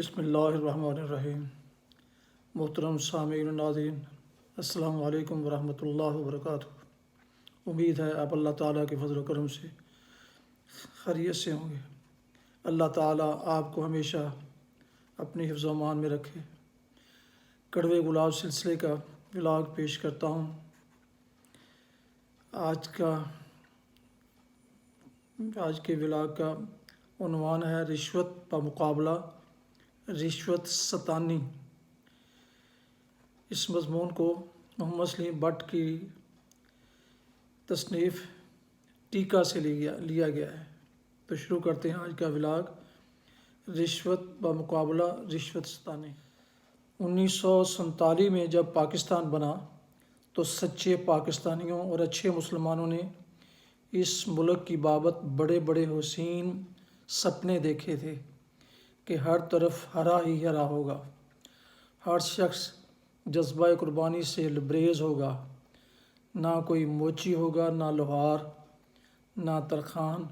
بسم اللہ الرحمن الرحیم۔ محترم سامعین و ناظرین، السلام علیکم ورحمۃ اللہ وبرکاتہ۔ امید ہے آپ اللہ تعالیٰ کے فضل و کرم سے خیریت سے ہوں گے۔ اللہ تعالیٰ آپ کو ہمیشہ اپنی حفظ و امان میں رکھے۔ کڑوے گلاب سلسلے کا ولاگ پیش کرتا ہوں۔ آج کے ولاگ کا عنوان ہے رشوت بمقابلہ رشوت ستانی۔ اس مضمون کو محمد سلیم بٹ کی تصنیف ٹیکا سے لیا گیا ہے۔ تو شروع کرتے ہیں آج کا ولاگ رشوت بمقابلہ رشوت ستانی۔ 1947 میں جب پاکستان بنا تو سچے پاکستانیوں اور اچھے مسلمانوں نے اس ملک کی بابت بڑے بڑے حسین سپنے دیکھے تھے کہ ہر طرف ہرا ہی ہرا ہوگا، ہر شخص جذبہ قربانی سے لبریز ہوگا، نہ کوئی موچی ہوگا، نہ لوہار، نہ ترخان،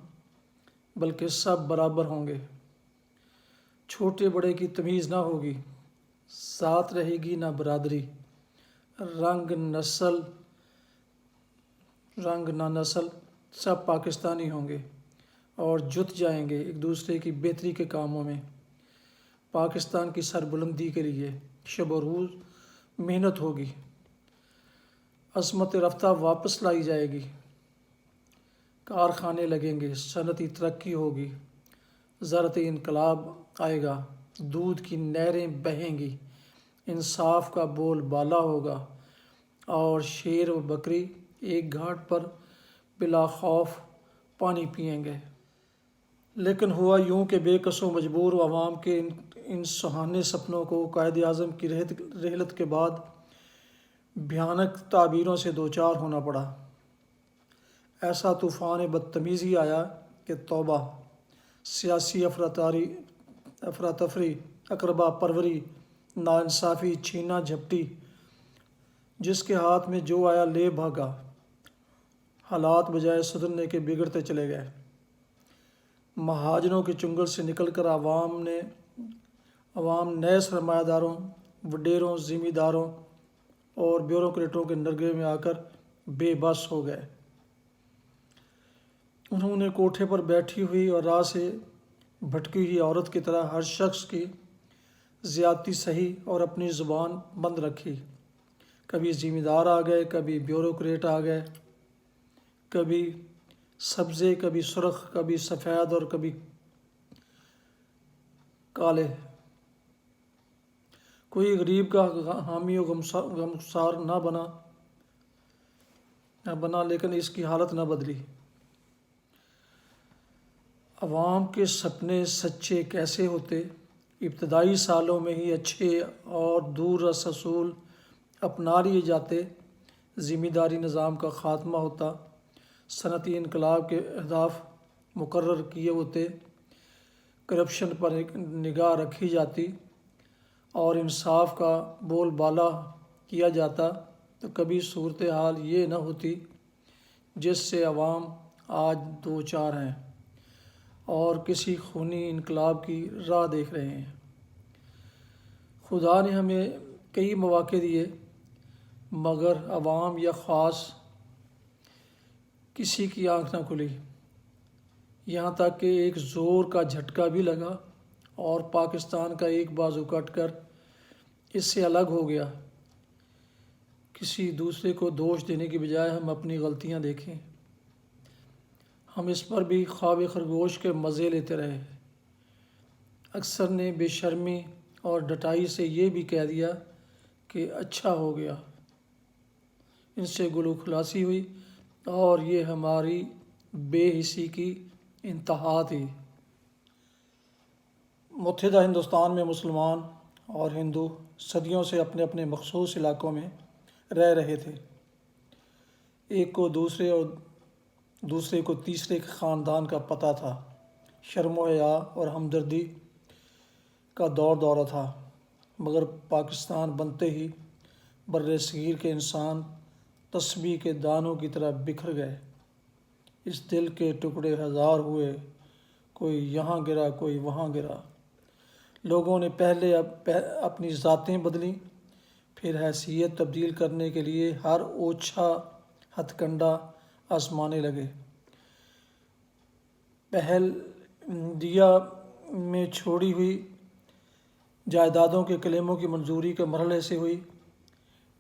بلکہ سب برابر ہوں گے۔ چھوٹے بڑے کی تمیز نہ ہوگی، ذات رہے گی نہ برادری، رنگ نہ نسل، سب پاکستانی ہوں گے اور جت جائیں گے ایک دوسرے کی بہتری کے کاموں میں۔ پاکستان کی سربلندی کے لیے شب و روز محنت ہوگی، عظمت رفتہ واپس لائی جائے گی، کارخانے لگیں گے، صنعتی ترقی ہوگی، زرعی انقلاب آئے گا، دودھ کی نہریں بہیں گی، انصاف کا بول بالا ہوگا اور شیر و بکری ایک گھاٹ پر بلا خوف پانی پئیں گے۔ لیکن ہوا یوں کہ بے کس و مجبور عوام کے ان سہانے سپنوں کو قائد اعظم کی رحلت کے بعد بھیانک تعبیروں سے دوچار ہونا پڑا۔ ایسا طوفان بدتمیزی آیا کہ توبہ! سیاسی افراتفری، اقربا پروری، ناانصافی، چھینا جھپٹی، جس کے ہاتھ میں جو آیا لے بھاگا۔ حالات بجائے سدھرنے کے بگڑتے چلے گئے۔ مہاجروں کے چنگل سے نکل کر عوام نئے سرمایہ داروں، وڈیروں، ذمہ داروں اور بیوروکریٹوں کے نرغے میں آ کر بے بس ہو گئے۔ انہوں نے کوٹھے پر بیٹھی ہوئی اور راہ سے بھٹکی ہوئی عورت کی طرح ہر شخص کی زیادتی سہی اور اپنی زبان بند رکھی۔ کبھی ذمہ دار آ گئے، کبھی بیوروکریٹ آ گئے، کبھی سبزے، کبھی سرخ، کبھی سفید اور کبھی کالے۔ کوئی غریب کا حامی و غمگسار نہ بنا، لیکن اس کی حالت نہ بدلی۔ عوام کے سپنے سچے کیسے ہوتے؟ ابتدائی سالوں میں ہی اچھے اور دور رس اصول اپنا لیے جاتے، ذمہ داری نظام کا خاتمہ ہوتا، صنعتی انقلاب کے اہداف مقرر کیے ہوتے، کرپشن پر نگاہ رکھی جاتی اور انصاف کا بول بالا کیا جاتا، تو کبھی صورتحال یہ نہ ہوتی جس سے عوام آج دوچار ہیں اور کسی خونی انقلاب کی راہ دیکھ رہے ہیں۔ خدا نے ہمیں کئی مواقع دیے، مگر عوام یا خاص کسی کی آنکھ نہ کھلی، یہاں تک کہ ایک زور کا جھٹکا بھی لگا اور پاکستان کا ایک بازو کٹ کر اس سے الگ ہو گیا۔ کسی دوسرے کو دوش دینے کی بجائے ہم اپنی غلطیاں دیکھیں۔ ہم اس پر بھی خواب خرگوش کے مزے لیتے رہے۔ اکثر نے بے شرمی اور ڈٹائی سے یہ بھی کہہ دیا کہ اچھا ہو گیا، ان سے گلو خلاصی ہوئی اور یہ ہماری بے حسی کی انتہا تھی۔ متحدہ ہندوستان میں مسلمان اور ہندو صدیوں سے اپنے اپنے مخصوص علاقوں میں رہ رہے تھے۔ ایک کو دوسرے اور دوسرے کو تیسرے کے خاندان کا پتہ تھا۔ شرم و حیا اور ہمدردی کا دورہ تھا، مگر پاکستان بنتے ہی بر صغیر کے انسان تسبیح کے دانوں کی طرح بکھر گئے۔ اس دل کے ٹکڑے ہزار ہوئے، کوئی یہاں گرا، کوئی وہاں گرا، لوگوں نے پہلے اپنی ذاتیں بدلیں، پھر حیثیت تبدیل کرنے کے لیے ہر اوچھا ہتھ کنڈا آزمانے لگے۔ پہل انڈیا میں چھوڑی ہوئی جائیدادوں کے کلیموں کی منظوری کے مرحلے سے ہوئی۔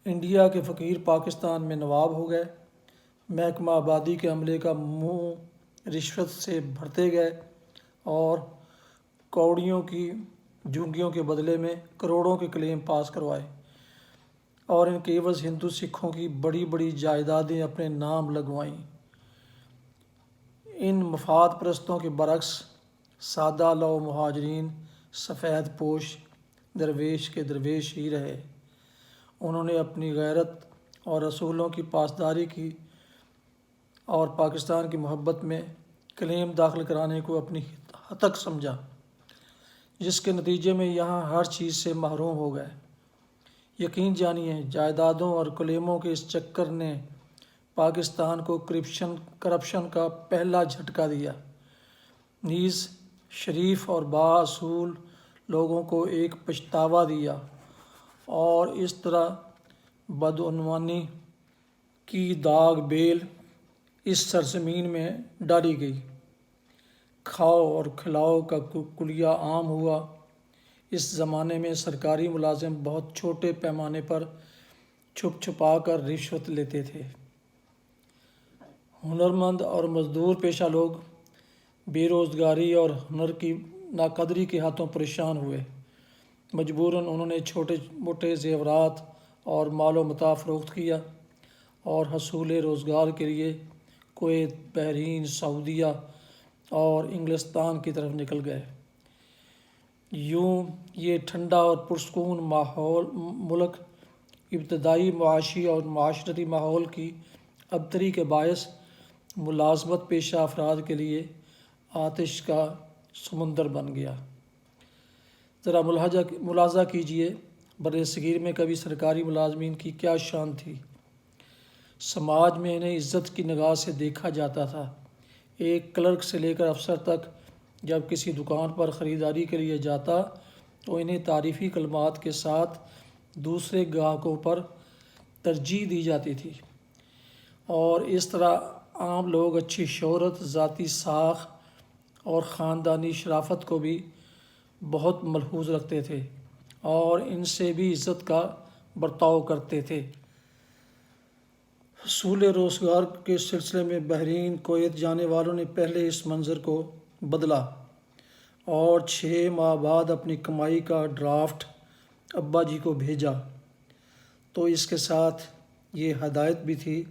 انڈیا کے فقیر پاکستان میں نواب ہو گئے۔ محکمہ آبادی کے عملے کا منہ رشوت سے بھرتے گئے اور کوڑیوں کی جھونگیوں کے بدلے میں کروڑوں کے کلیم پاس کروائے، اور ان کے عوض ہندو سکھوں کی بڑی بڑی جائیدادیں اپنے نام لگوائیں۔ ان مفاد پرستوں کے برعکس سادہ لو مہاجرین سفید پوش درویش کے درویش ہی رہے۔ انہوں نے اپنی غیرت اور اصولوں کی پاسداری کی اور پاکستان کی محبت میں کلیم داخل کرانے کو اپنی ہتک سمجھا، جس کے نتیجے میں یہاں ہر چیز سے محروم ہو گئے۔ یقین جانیے، جائیدادوں اور کلیموں کے اس چکر نے پاکستان کو کرپشن کا پہلا جھٹکا دیا، نیز شریف اور بااصول لوگوں کو ایک پچھتاوا دیا، اور اس طرح بدعنوانی کی داغ بیل اس سرزمین میں ڈالی گئی۔ کھاؤ اور کھلاؤ کا کلیہ عام ہوا۔ اس زمانے میں سرکاری ملازم بہت چھوٹے پیمانے پر چھپ چھپا کر رشوت لیتے تھے۔ ہنرمند اور مزدور پیشہ لوگ بے روزگاری اور ہنر کی ناقدری کے ہاتھوں پریشان ہوئے۔ مجبوراً انہوں نے چھوٹے موٹے زیورات اور مال و متاع فروخت کیا اور حصول روزگار کے لیے کویت، بحرین، سعودیہ اور انگلستان کی طرف نکل گئے۔ یوں یہ ٹھنڈا اور پرسکون ملک ابتدائی معاشی اور معاشرتی ماحول کی ابتری کے باعث ملازمت پیشہ افراد کے لیے آتش کا سمندر بن گیا۔ ذرا ملاحظہ کیجیے، بر صغیر میں کبھی سرکاری ملازمین کی کیا شان تھی۔ سماج میں انہیں عزت کی نگاہ سے دیکھا جاتا تھا۔ ایک کلرک سے لے کر افسر تک جب کسی دکان پر خریداری کے لیے جاتا تو انہیں تعریفی کلمات کے ساتھ دوسرے گاہکوں پر ترجیح دی جاتی تھی، اور اس طرح عام لوگ اچھی شہرت، ذاتی ساکھ اور خاندانی شرافت کو بھی بہت ملحوظ رکھتے تھے اور ان سے بھی عزت کا برتاؤ کرتے تھے۔ حصول روزگار کے سلسلے میں بحرین، کویت جانے والوں نے پہلے اس منظر کو بدلا اور 6 ماہ بعد اپنی کمائی کا ڈرافٹ ابا جی کو بھیجا، تو اس کے ساتھ یہ ہدایت بھی تھی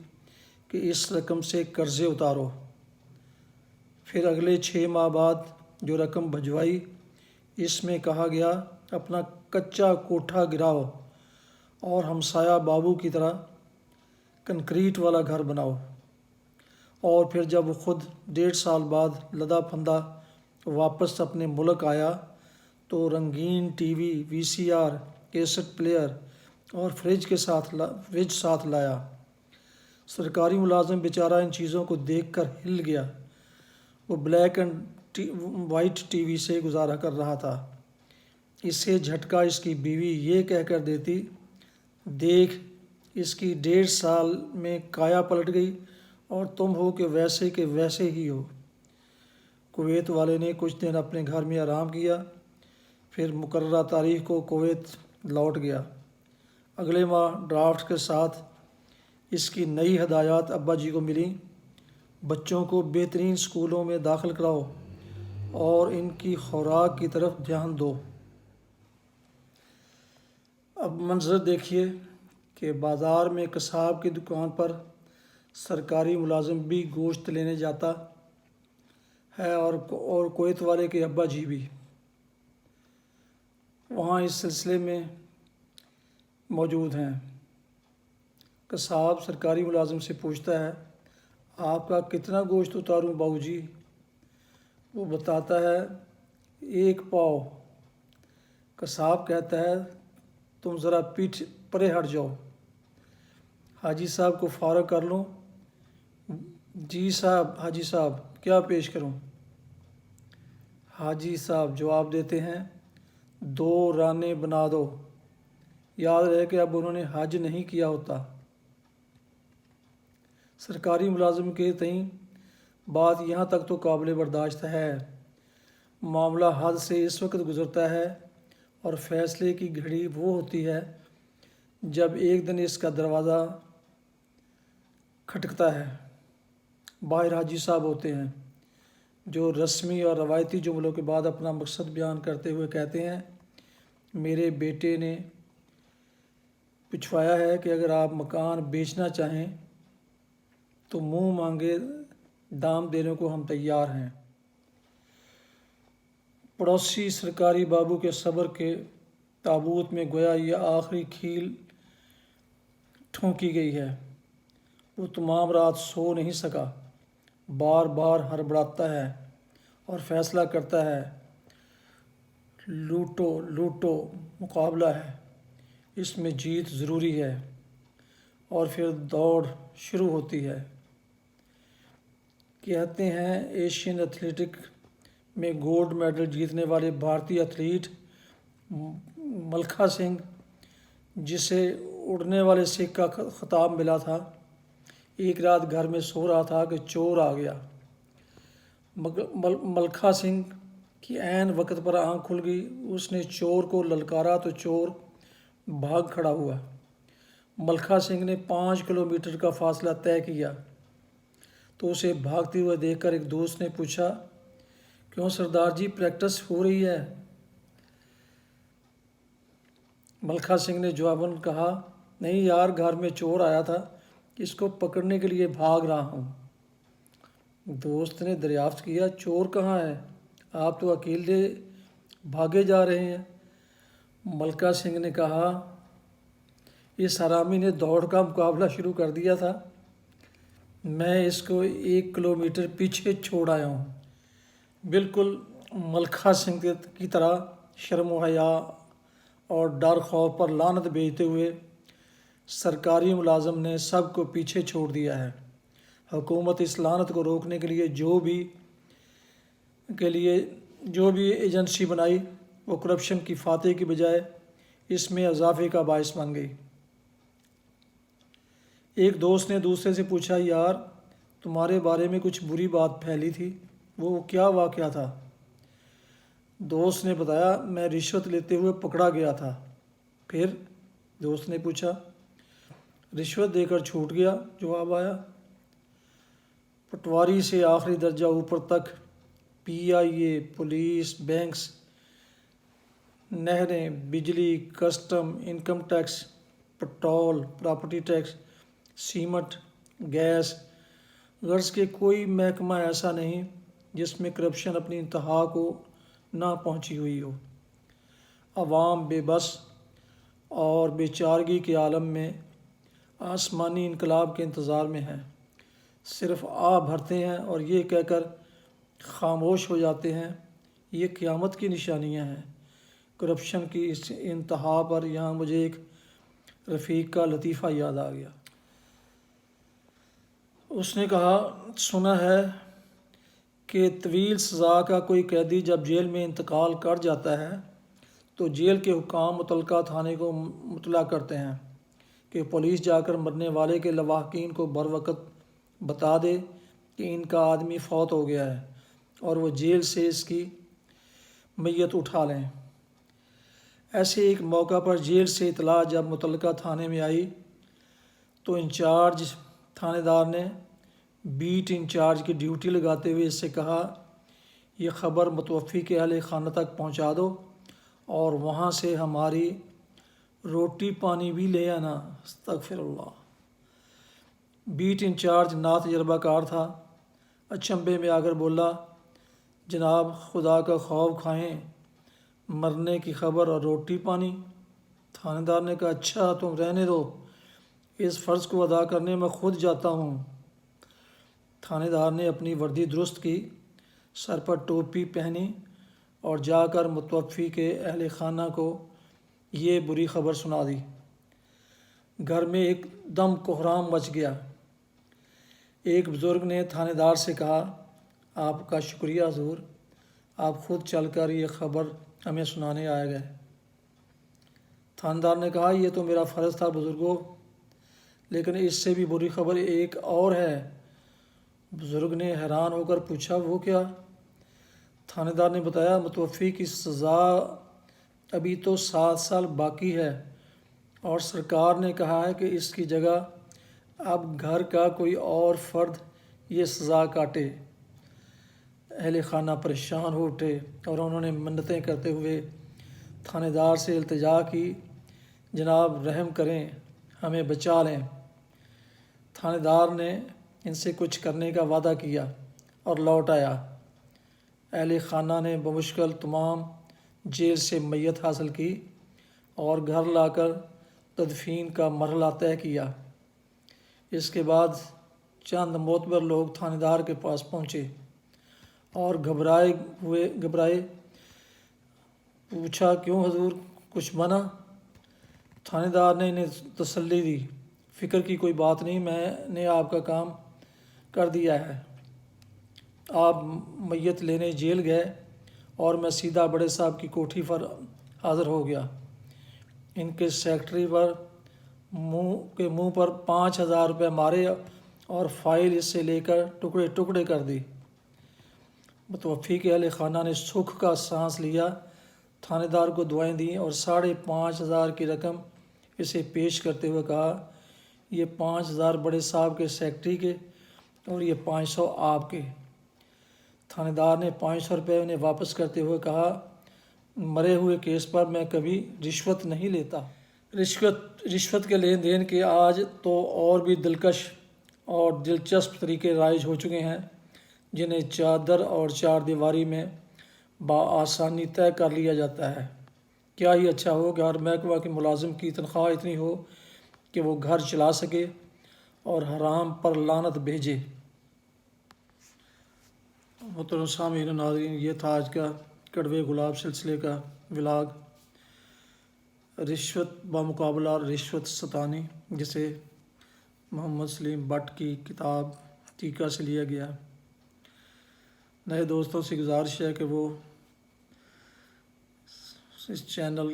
کہ اس رقم سے قرضے اتارو۔ پھر اگلے 6 ماہ بعد جو رقم بھجوائی، اس میں کہا گیا اپنا کچا کوٹھا گراؤ اور ہمسایہ بابو کی طرح کنکریٹ والا گھر بناؤ۔ اور پھر جب وہ خود 1.5 سال بعد لدا پھندا واپس اپنے ملک آیا تو رنگین T V, VCR، cassette player اور فریج ساتھ لایا۔ سرکاری ملازم بیچارہ ان چیزوں کو دیکھ کر ہل گیا۔ وہ black and white T V سے گزارا کر رہا تھا۔ اسے جھٹکا اس کی بیوی یہ کہہ کر دیتی، دیکھ اس کی 1.5 سال میں کایا پلٹ گئی اور تم ہو کہ ویسے ہی ہو۔ کویت والے نے کچھ دن اپنے گھر میں آرام کیا، پھر مقررہ تاریخ کو کویت لوٹ گیا۔ اگلے ماہ ڈرافٹ کے ساتھ اس کی نئی ہدایات ابا جی کو ملیں، بچوں کو بہترین اسکولوں میں داخل کراؤ اور ان کی خوراک کی طرف دھیان دو۔ اب منظر دیکھیے کہ بازار میں قصاب کی دکان پر سرکاری ملازم بھی گوشت لینے جاتا ہے اور کویت والے کے ابا جی بھی وہاں اس سلسلے میں موجود ہیں۔ قصاب سرکاری ملازم سے پوچھتا ہے، آپ کا کتنا گوشت اتاروں باؤ جی؟ وہ بتاتا ہے 1 پاؤ۔ قصاب کہتا ہے، تم ذرا پیٹھ پرے ہٹ جاؤ، حاجی صاحب کو فارغ کر لوں۔ جی صاحب، حاجی صاحب کیا پیش کروں؟ حاجی صاحب جواب دیتے ہیں، 2 رانے بنا دو۔ یاد رہے کہ اب انہوں نے حج نہیں کیا ہوتا۔ سرکاری ملازم کے تئیں بات یہاں تک تو قابل برداشت ہے، معاملہ حد سے اس وقت گزرتا ہے اور فیصلے کی گھڑی وہ ہوتی ہے جب ایک دن اس کا دروازہ کھٹکتا ہے۔ باہر حاجی صاحب ہوتے ہیں جو رسمی اور روایتی جملوں کے بعد اپنا مقصد بیان کرتے ہوئے کہتے ہیں، میرے بیٹے نے پچھوایا ہے کہ اگر آپ مکان بیچنا چاہیں تو منہ مانگے دام دینے کو ہم تیار ہیں۔ پڑوسی سرکاری بابو کے صبر کے تابوت میں گویا یہ آخری کھیل ٹھونکی گئی ہے۔ وہ تمام رات سو نہیں سکا، بار بار ہڑبڑاتا ہے اور فیصلہ کرتا ہے، لوٹو لوٹو مقابلہ ہے، اس میں جیت ضروری ہے، اور پھر دوڑ شروع ہوتی ہے۔ کہتے ہیں ایشین ایتھلیٹک میں گولڈ میڈل جیتنے والے بھارتی ایتھلیٹ ملکھا سنگھ، جسے اڑنے والے سکھ کا خطاب ملا تھا، ایک رات گھر میں سو رہا تھا کہ چور آ گیا۔ ملکھا سنگھ کی عین وقت پر آنکھ کھل گئی۔ اس نے چور کو للکارا تو چور بھاگ کھڑا ہوا۔ ملکھا سنگھ نے 5 کلومیٹر کا فاصلہ طے کیا تو اسے بھاگتے ہوئے دیکھ کر ایک دوست نے پوچھا، کیوں سردار جی پریکٹس ہو رہی ہے؟ ملکھا سنگھ نے جواباً کہا، نہیں یار، گھر میں چور آیا تھا، اس کو پکڑنے کے لیے بھاگ رہا ہوں۔ دوست نے دریافت کیا، چور کہاں ہے؟ آپ تو اکیلے بھاگے جا رہے ہیں۔ ملکھا سنگھ نے کہا، اس حرامی نے دوڑ کا مقابلہ شروع کر دیا تھا، میں اس کو 1 کلومیٹر پیچھے چھوڑ آیا ہوں۔ بالکل ملکھا سنگھ کی طرح شرم و حیا اور ڈر خوف پر لعنت بھیجتے ہوئے سرکاری ملازم نے سب کو پیچھے چھوڑ دیا ہے۔ حکومت اس لعنت کو روکنے کے لیے جو بھی ایجنسی بنائی، وہ کرپشن کی فاتح کی بجائے اس میں اضافے کا باعث بن گئی۔ ایک دوست نے دوسرے سے پوچھا، یار تمہارے بارے میں کچھ بری بات پھیلی تھی، وہ کیا واقعہ تھا؟ دوست نے بتایا، میں رشوت لیتے ہوئے پکڑا گیا تھا۔ پھر؟ دوست نے پوچھا۔ رشوت دے کر چھوٹ گیا، جواب آیا۔ پٹواری سے آخری درجہ اوپر تک، PIA، پولیس، بینکس، نہریں، بجلی، custom, income tax, petrol, property tax, cement, gas, غرض کہ کوئی محکمہ ایسا نہیں جس میں کرپشن اپنی انتہا کو نہ پہنچی ہوئی ہو۔ عوام بے بس اور بے چارگی کے عالم میں آسمانی انقلاب کے انتظار میں ہیں، صرف آہ بھرتے ہیں اور یہ کہہ کر خاموش ہو جاتے ہیں، یہ قیامت کی نشانیاں ہیں۔ کرپشن کی اس انتہا پر یہاں مجھے ایک رفیق کا لطیفہ یاد آ گیا۔ اس نے کہا، سنا ہے کہ طویل سزا کا کوئی قیدی جب جیل میں انتقال کر جاتا ہے تو جیل کے حکام متعلقہ تھانے کو مطلع کرتے ہیں کہ پولیس جا کر مرنے والے کے لواحقین کو بروقت بتا دے کہ ان کا آدمی فوت ہو گیا ہے اور وہ جیل سے اس کی میت اٹھا لیں۔ ایسے ایک موقع پر جیل سے اطلاع جب متعلقہ تھانے میں آئی تو انچارج تھانے دار نے بیٹ انچارج کی ڈیوٹی لگاتے ہوئے اس سے کہا، یہ خبر متوفی کے اہل خانہ تک پہنچا دو اور وہاں سے ہماری روٹی پانی بھی لے آنا۔ استغفر اللہ۔ بیٹ انچارج ناتجربہ کار تھا، اچنبھے میں آ کر بولا، جناب خدا کا خوف کھائیں، مرنے کی خبر اور روٹی پانی؟ تھانے دار نے کہا، اچھا تم رہنے دو، اس فرض کو ادا کرنے میں خود جاتا ہوں۔ تھانے دار نے اپنی وردی درست کی، سر پر ٹوپی پہنی اور جا کر متوفی کے اہل خانہ کو یہ بری خبر سنا دی۔ گھر میں ایک دم کوہرام مچ گیا۔ ایک بزرگ نے تھانے دار سے کہا، آپ کا شکریہ حضور، آپ خود چل کر یہ خبر ہمیں سنانے آئے گئے۔ تھاندار نے کہا یہ تو میرا فرض تھا بزرگوں، لیکن اس سے بھی بری خبر ایک اور ہے۔ بزرگ نے حیران ہو کر پوچھا وہ کیا؟ تھانے دار نے بتایا متوفی کی سزا ابھی تو 7 سال باقی ہے، اور سرکار نے کہا ہے کہ اس کی جگہ اب گھر کا کوئی اور فرد یہ سزا کاٹے۔ اہل خانہ پریشان ہو اٹھے اور انہوں نے منتیں کرتے ہوئے تھانے دار سے التجا کی، جناب رحم کریں، ہمیں بچا لیں۔ تھانے دار نے ان سے کچھ کرنے کا وعدہ کیا اور لوٹ آیا۔ اہل خانہ نے بمشکل تمام جیل سے میت حاصل کی اور گھر لا کر تدفین کا مرحلہ طے کیا۔ اس کے بعد چند معتبر لوگ تھانے دار کے پاس پہنچے اور گھبرائے پوچھا کیوں حضور، کچھ منع؟ تھانے دار نے انہیں تسلی دی، فکر کی کوئی بات نہیں، میں نے آپ کا کام کر دیا ہے۔ آپ میت لینے جیل گئے اور میں سیدھا بڑے صاحب کی کوٹھی پر حاضر ہو گیا۔ ان کے سیکرٹری پر منہ پر 5,000 روپے مارے اور فائل اس سے لے کر ٹکڑے ٹکڑے کر دی۔ متوفی کے اہل خانہ نے سکھ کا سانس لیا، تھانے دار کو دعائیں دیں اور 5,500 کی رقم اسے پیش کرتے ہوئے کہا یہ 5,000 بڑے صاحب کے سیکرٹری کے اور یہ 500 آپ کے۔ تھانے دار نے 500 روپے انہیں واپس کرتے ہوئے کہا مرے ہوئے کیس پر میں کبھی رشوت نہیں لیتا۔ رشوت کے لین دین کے آج تو اور بھی دلکش اور دلچسپ طریقے رائج ہو چکے ہیں، جنہیں چادر اور چار دیواری میں بآسانی طے کر لیا جاتا ہے۔ کیا ہی اچھا ہو کہ ہر محکمہ کے ملازم کی تنخواہ اتنی ہو کہ وہ گھر چلا سکے اور حرام پر لعنت بھیجے۔ محترم سامعین و ناظرین، یہ تھا آج کا کڑوے گلاب سلسلے کا ولاگ، رشوت بمقابلہ رشوت ستانی، جسے محمد سلیم بٹ کی کتاب حقیقہ سے لیا گیا۔ نئے دوستوں سے گزارش ہے کہ وہ اس چینل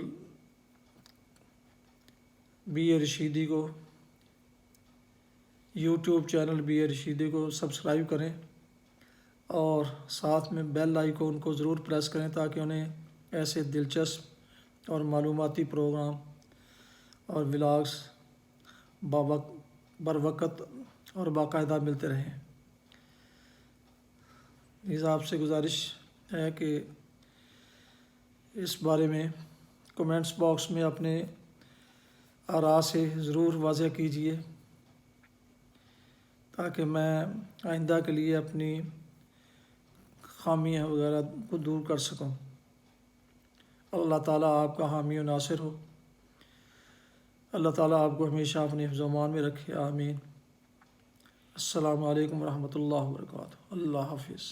بی اے رشیدی کو، یوٹیوب چینل بی اے رشیدی کو سبسکرائب کریں اور ساتھ میں بیل آئیکن کو ضرور پریس کریں تاکہ انہیں ایسے دلچسپ اور معلوماتی پروگرام اور ولاگز بروقت اور باقاعدہ ملتے رہیں۔ اس آپ سے گزارش ہے کہ اس بارے میں کمنٹس باکس میں اپنے آراء سے ضرور واضح کیجیے تاکہ میں آئندہ کے لیے اپنی خامیاں وغیرہ کو دور کر سکوں۔ اللہ تعالیٰ آپ کا حامی و ناصر ہو۔ اللہ تعالیٰ آپ کو ہمیشہ اپنے حفظ و امان میں رکھے، آمین۔ السلام علیکم ورحمۃ اللہ وبرکاتہ۔ اللہ حافظ۔